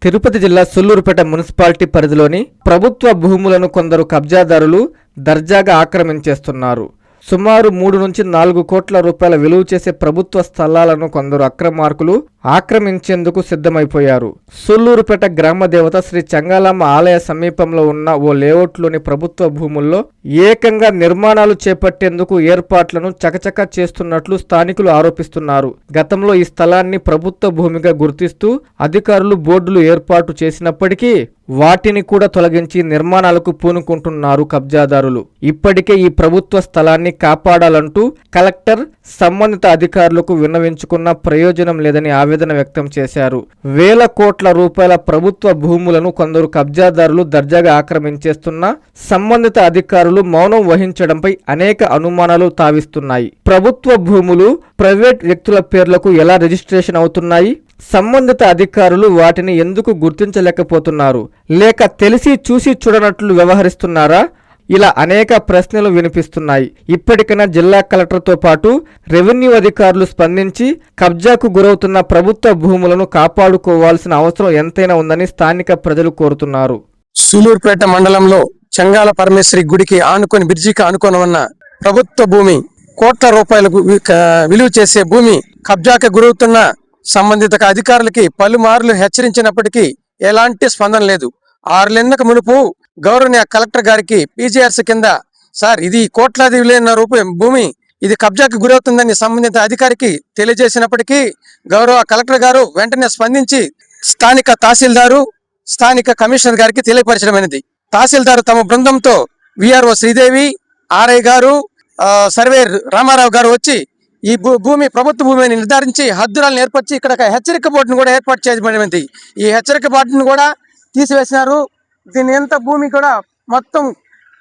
తిరుపతి జిల్లా సూళ్లూరుపేట మున్సిపాలిటీ పరిధిలోని ప్రభుత్వ భూములను కొందరు కబ్జాదారులు దర్జాగా ఆక్రమించేస్తున్నారు. సుమారు 3 నుంచి 4 కోట్ల రూపాయల విలువ చేసే ప్రభుత్వ స్థలాలను కొందరు అక్రమార్కులు ఆక్రమించేందుకు సిద్ధమైపోయారు. సూళ్లూరుపేట గ్రామ దేవత శ్రీ చెంగాలమ్మ ఆలయ సమీపంలో ఉన్న ఓ లేఅవుట్లోని ప్రభుత్వ భూముల్లో ఏకంగా నిర్మాణాలు చేపట్టేందుకు ఏర్పాట్లను చకచకా చేస్తున్నట్లు స్థానికులు ఆరోపిస్తున్నారు. గతంలో ఈ స్థలాన్ని ప్రభుత్వ భూమిగా గుర్తిస్తూ అధికారులు బోర్డులు ఏర్పాటు చేసినప్పటికీ వాటిని కూడా తొలగించి నిర్మాణాలకు పూనుకుంటున్నారు కబ్జాదారులు. ఇప్పటికే ఈ ప్రభుత్వ స్థలాన్ని కాపాడాలంటూ కలెక్టర్ సంబంధిత అధికారులకు విన్నవించుకున్న ప్రయోజనం లేదని ఆవేదన వ్యక్తం చేశారు. వేల కోట్ల రూపాయల ప్రభుత్వ భూములను కొందరు కబ్జాదారులు దర్జాగా ఆక్రమించేస్తున్నా సంబంధిత అధికారులు మౌనం వహించడంపై అనేక అనుమానాలు తావిస్తున్నాయి. ప్రభుత్వ భూములు ప్రైవేట్ వ్యక్తుల పేర్లకు ఎలా రిజిస్ట్రేషన్ అవుతున్నాయి? సంబంధిత అధికారులు వాటిని ఎందుకు గుర్తించలేకపోతున్నారు? లేక తెలిసి చూసి చూడనట్లు వ్యవహరిస్తున్నారా? ఇలా అనేక ప్రశ్నలు వినిపిస్తున్నాయి. ఇప్పటికైనా జిల్లా కలెక్టర్తో పాటు రెవెన్యూ అధికారులు స్పందించి కబ్జాకు గురవుతున్న ప్రభుత్వ భూములను కాపాడుకోవాల్సిన అవసరం ఎంతైనా ఉందని స్థానిక ప్రజలు కోరుతున్నారు. సూళ్లూరుపేట మండలంలో చెంగాల పరమేశ్వరి గుడికి ఆనుకొని బ్రిడ్జికి ఆనుకొని ఉన్న ప్రభుత్వ భూమి కోట్ల రూపాయలకు విలువ చేసే భూమి కబ్జాకు గురవుతున్న సంబంధిత అధికారులకి పలుమార్లు హెచ్చరించినప్పటికీ ఎలాంటి స్పందన లేదు. 6 నెలలకు మునుపు గౌరవనీయ కలెక్టర్ గారికి పీజీఆర్స్ కింద సార్ ఇది కోట్లాది విలువైన రూపాయి భూమి ఇది కబ్జాకు గురవుతుందని సంబంధిత అధికారికి తెలియజేసినప్పటికీ గౌరవ కలెక్టర్ గారు వెంటనే స్పందించి స్థానిక తహసీల్దారు స్థానిక కమిషనర్ గారికి తెలియపరచడమైనది. తహసీల్దారు తమ బృందంతో విఆర్ఓ శ్రీదేవి, ఆర్ఐ గారు, సర్వేర్ రామారావు గారు వచ్చి ఈ భూమి ప్రభుత్వ భూమిని నిర్ధారించి హద్దురాలను ఏర్పరిచి ఇక్కడ హెచ్చరిక బోర్డును కూడా ఏర్పాటు చేయబడింది. ఈ హెచ్చరిక బోర్డును కూడా తీసివేసినారు. దీని ఎంత భూమి కూడా మొత్తం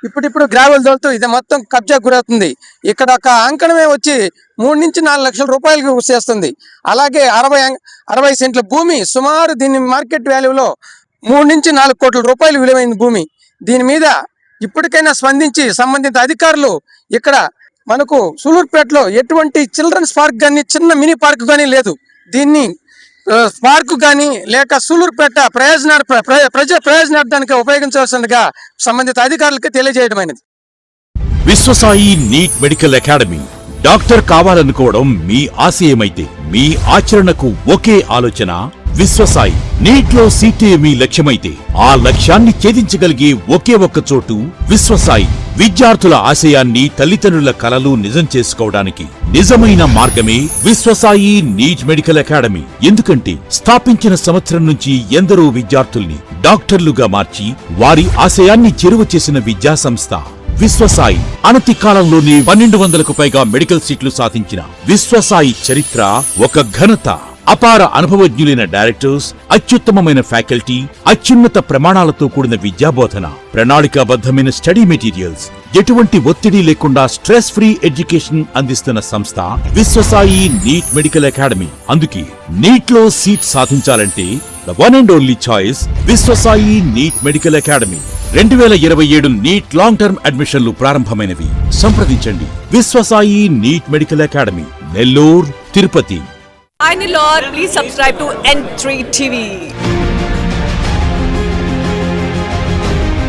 ఇప్పుడు గ్రావెల్ దోలుతూ ఇది మొత్తం కబ్జా గురవుతుంది. ఇక్కడ ఒక అంకణమే వచ్చి 3 నుంచి 4 లక్షల రూపాయలకు చేస్తుంది. అలాగే 60 సెంట్ల భూమి సుమారు దీని మార్కెట్ వాల్యూలో 3 నుంచి 4 కోట్ల రూపాయలు విలువైన భూమి. దీని మీద ఇప్పటికైనా స్పందించి సంబంధిత అధికారులు ఇక్కడ మనకు సూళ్లూరుపేటలో ఎటువంటి చిల్డ్రన్స్ పార్క్ కానీ చిన్న మినీ పార్క్ కానీ లేదు. దీన్ని పార్కు కానీ లేక సూళ్లూరుపేట ప్రయోజనార్థానికి ఉపయోగించవలసిందిగా సంబంధిత అధికారులకు తెలియజేయడమైనది. Vishwasai NEET medical academy. Doctor కావాలనుకోవడం మీ ఆశయమైతే మీ ఆచరణకు ఒకే ఆలోచన విశ్వసాయి. నీట్ లో సీటే మీ లక్ష్యమైతే ఆ లక్ష్యాన్ని ఛేదించగలిగే ఒకే ఒక్క చోటు విశ్వసాయి. విద్యార్థుల ఆశయాన్ని తల్లిదండ్రుల కలలు నిజం చేసుకోవడానికి నిజమైన మార్గమే విశ్వసాయి నీట్ మెడికల్ అకాడమీ. ఎందుకంటే స్థాపించిన సంవత్సరం నుంచి ఎందరో విద్యార్థుల్ని డాక్టర్లుగా మార్చి వారి ఆశయాన్ని చేరువ చేసిన విద్యా సంస్థ విశ్వసాయి. అనతి కాలంలోనే 1200కు పైగా మెడికల్ సీట్లు సాధించిన విశ్వసాయి చరిత్ర ఒక ఘనత. అపార అనుభవజ్ఞులైన డైరెక్టర్స్, అత్యుత్తమమైన ఫ్యాకల్టీ, అత్యున్నత ప్రమాణాలతో కూడిన విద్యాబోధన, ప్రణాళికాబద్ధమైన స్టడీ మెటీరియల్స్, ఎటువంటి ఒత్తిడి లేకుండా స్ట్రెస్ ఫ్రీ ఎడ్యుకేషన్ అందిస్తున్న సంస్థ విశ్వసాయి నీట్ మెడికల్ అకాడమీ. అందుకే నీట్ లో సీట్ సాధించాలంటే the one and only choice Viswasai NEET medical academy. 2027 NEET long term అడ్మిషన్లు ప్రారంభమైనవి. సంప్రదించండి Viswasai NEET medical academy, Nellore, Tirupati. Hi Nilor, please subscribe to N3 TV.